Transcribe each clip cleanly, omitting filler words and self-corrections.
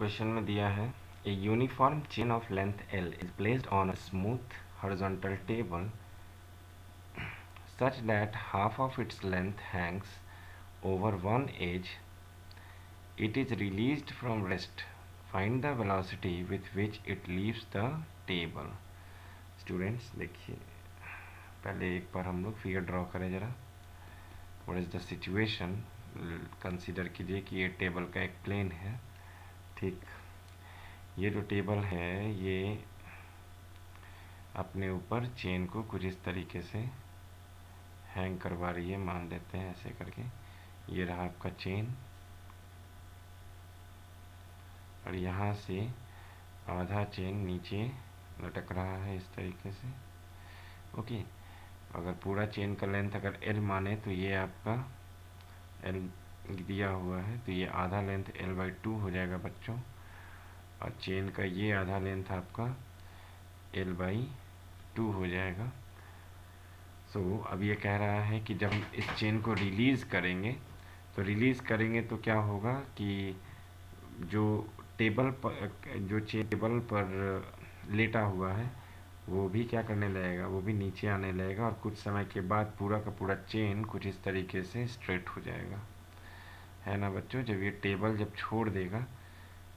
Question में दिया है a uniform chain of length L is placed on a smooth horizontal table such that half of its length hangs over one edge. It is released from rest. Find the velocity with which it leaves the table. Students देखिए, पहले एक बार हम लोग figure draw करें ज़रा. What is the situation. Consider कीजिए कि ये टेबल का एक प्लेन है. ठीक, ये जो टेबल है ये अपने ऊपर चेन को कुछ इस तरीके से हैंग करवा रही है. मान लेते हैं ऐसे करके. ये रहा आपका चेन और यहाँ से आधा चेन नीचे लटक रहा है इस तरीके से. ओके, अगर पूरा चेन का लेंथ अगर L माने तो ये आपका L दिया हुआ है, तो ये आधा लेंथ L/2 हो जाएगा बच्चों. और चेन का ये आधा लेंथ आपका L/2 हो जाएगा. अब ये कह रहा है कि जब इस चेन को रिलीज़ करेंगे तो क्या होगा कि जो टेबल पर लेटा हुआ है वो भी क्या करने लगेगा, वो भी नीचे आने लगेगा. और कुछ समय के बाद पूरा का पूरा चेन कुछ इस तरीके से स्ट्रेट हो जाएगा, है ना बच्चों. जब ये टेबल जब छोड़ देगा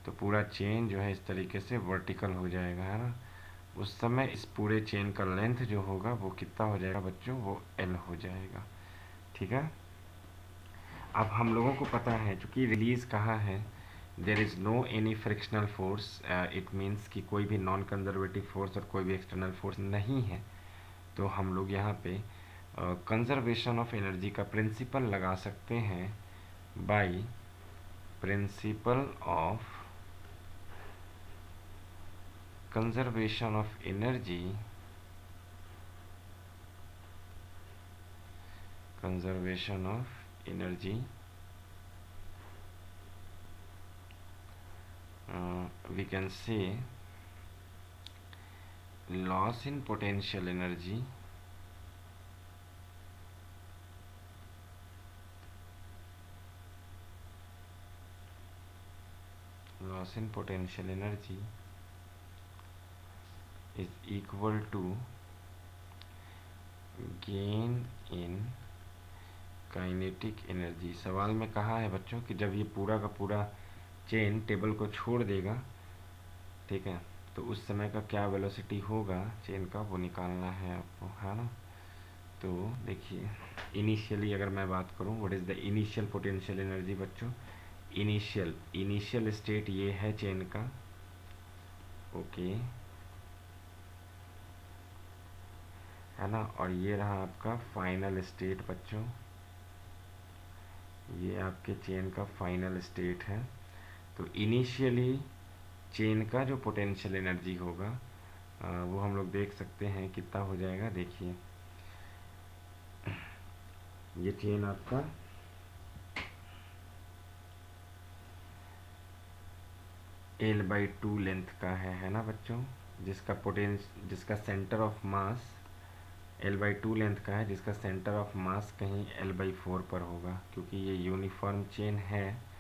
तो पूरा चेन जो है इस तरीके से वर्टिकल हो जाएगा, है ना. उस समय इस पूरे चेन का लेंथ जो होगा वो कितना हो जाएगा बच्चों, वो L हो जाएगा. ठीक है. अब हम लोगों को पता है चूँकि रिलीज़ कहा है, there is no any frictional force. It means कि कोई भी नॉन कंजर्वेटिव फोर्स और कोई भी एक्सटर्नल फोर्स नहीं है. तो हम लोग यहाँ पे कंजर्वेशन ऑफ एनर्जी का प्रिंसिपल लगा सकते हैं by principle of conservation of energy we can say loss in potential energy is equal to gain in kinetic energy. सवाल में कहा है बच्चों कि जब ये पूरा का पूरा चेन टेबल को छोड़ देगा, ठीक है, तो उस समय का क्या वेलोसिटी होगा चेन का, वो निकालना है आपको, है ना. तो देखिए, इनिशियली अगर मैं बात करूं, what is the initial potential energy बच्चों. इनिशियल स्टेट ये है चेन का. ओके, है ना. और ये रहा आपका फाइनल स्टेट बच्चों. ये आपके चेन का फाइनल स्टेट है. तो इनिशियली चेन का जो पोटेंशियल एनर्जी होगा वो हम लोग देख सकते हैं कितना हो जाएगा. देखिए, ये चेन आपका L/2 लेंथ का है ना बच्चों. जिसका centre of mass L/2 length का है, जिसका सेंटर ऑफ मास कहीं L/4 पर होगा. क्योंकि ये यूनिफॉर्म चेन है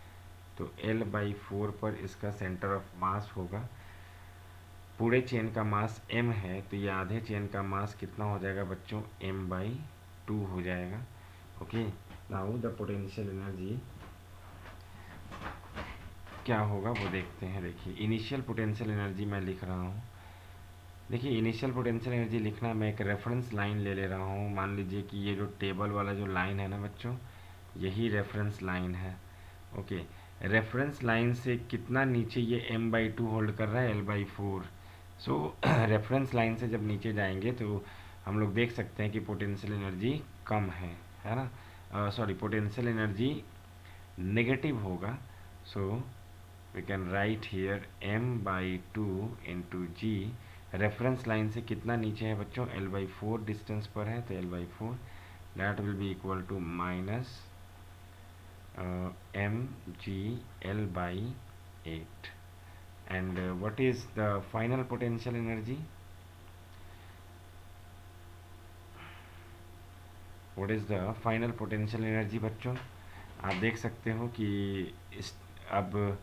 तो L/4 पर इसका सेंटर ऑफ मास होगा. पूरे चेन का मास m है तो ये आधे चेन का मास कितना हो जाएगा बच्चों, m/2 हो जाएगा. Okay, now the potential energy क्या होगा वो देखते हैं. देखिए, इनिशियल पोटेंशियल एनर्जी मैं लिख रहा हूँ. देखिए, इनिशियल पोटेंशियल एनर्जी लिखना, मैं एक रेफरेंस लाइन ले ले रहा हूँ. मान लीजिए कि ये जो टेबल वाला जो लाइन है ना बच्चों, यही रेफरेंस लाइन है. ओके, रेफरेंस लाइन से कितना नीचे ये m/2 होल्ड कर रहा है, L/4. रेफरेंस लाइन से जब नीचे जाएंगे तो हम लोग देख सकते हैं कि पोटेंशियल एनर्जी कम है ना. सॉरी, पोटेंशियल एनर्जी नेगेटिव होगा. We can write here m/2 into g. Reference line से कितना नीचे है बच्चों, L/4 डिस्टेंस पर है, तो L/4 that will be equal to minus mgL/8. and what is the final potential energy? What is the final potential energy बच्चों. आप देख सकते हो कि अब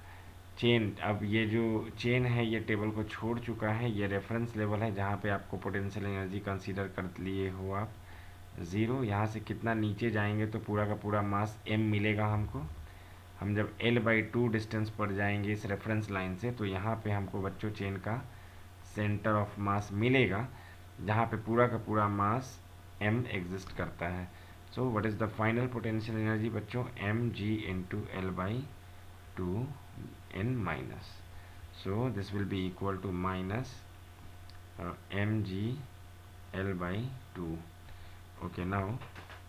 चेन, अब ये जो चेन है ये टेबल को छोड़ चुका है, ये रेफरेंस लेवल है जहाँ पे आपको पोटेंशियल एनर्जी कंसीडर कर लिए हो आप ज़ीरो। यहाँ से कितना नीचे जाएंगे तो पूरा का पूरा मास m मिलेगा हमको। हम जब L/2 डिस्टेंस पर जाएंगे इस रेफरेंस लाइन से तो यहाँ पे हमको बच्चों चेन का सेंटर ऑफ मास मिलेगा जहाँ पे पूरा का पूरा मास m एग्जिस्ट करता है। So what is the final potential energy बच्चों, mg × L/2 n minus. So this will be equal to minus mg L/2. Okay, now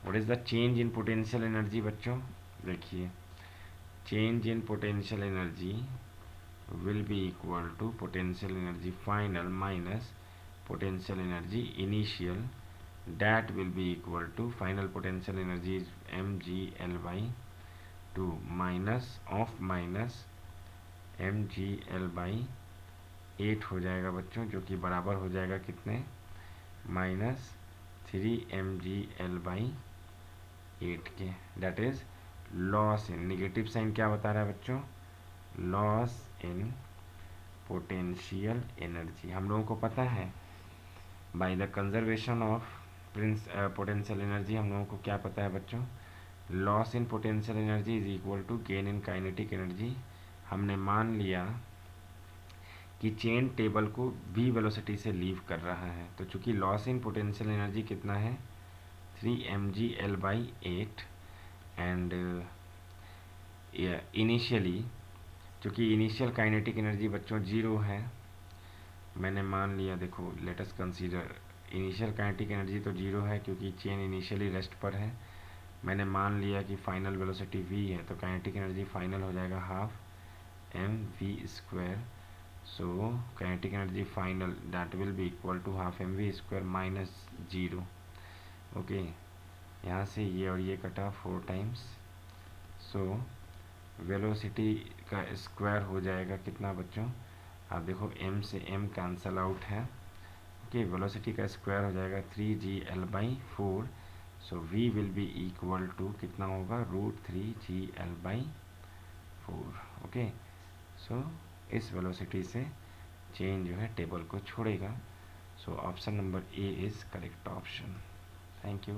what is the change in potential energy बच्चों, देखिए change in potential energy will be equal to potential energy final minus potential energy initial, that will be equal to final potential energy is mg L/2 minus of minus mg L/8 हो जाएगा बच्चों, जो कि बराबर हो जाएगा कितने, -3mg/L/8 के। That is loss in, negative sign क्या बता रहा है बच्चों, लॉस इन पोटेंशियल एनर्जी। हम लोगों को पता है by the conservation of potential energy, हम लोगों को क्या पता है बच्चों, loss in potential energy is equal to gain in kinetic energy. हमने मान लिया कि चेन टेबल को v वेलोसिटी से लीव कर रहा है, तो चूंकि लॉस इन पोटेंशियल एनर्जी कितना है 3mg/L/8 एंड इनिशियली चूँकि इनिशियल काइनेटिक एनर्जी बच्चों जीरो है, मैंने मान लिया, देखो let us consider initial kinetic energy तो जीरो है क्योंकि चेन इनिशियली रेस्ट पर है। मैंने मान लिया कि फाइनल वेलोसिटी v है, तो काइनेटिक एनर्जी फाइनल हो जाएगा half mv²। So kinetic energy final that will be equal to half mv² minus zero. Okay, यहाँ से ये और ये कटा 4 टाइम्स, सो वेलोसिटी का स्क्वायर हो जाएगा कितना बच्चों, आप देखो m से m कैंसल आउट है। ओके, वेलोसिटी का स्क्वायर हो जाएगा 3gL/4। So v will be equal to कितना होगा, √3gL/4। ओके, सो इस वेलोसिटी से चेन जो है टेबल को छोड़ेगा। So option number A is correct option. Thank you.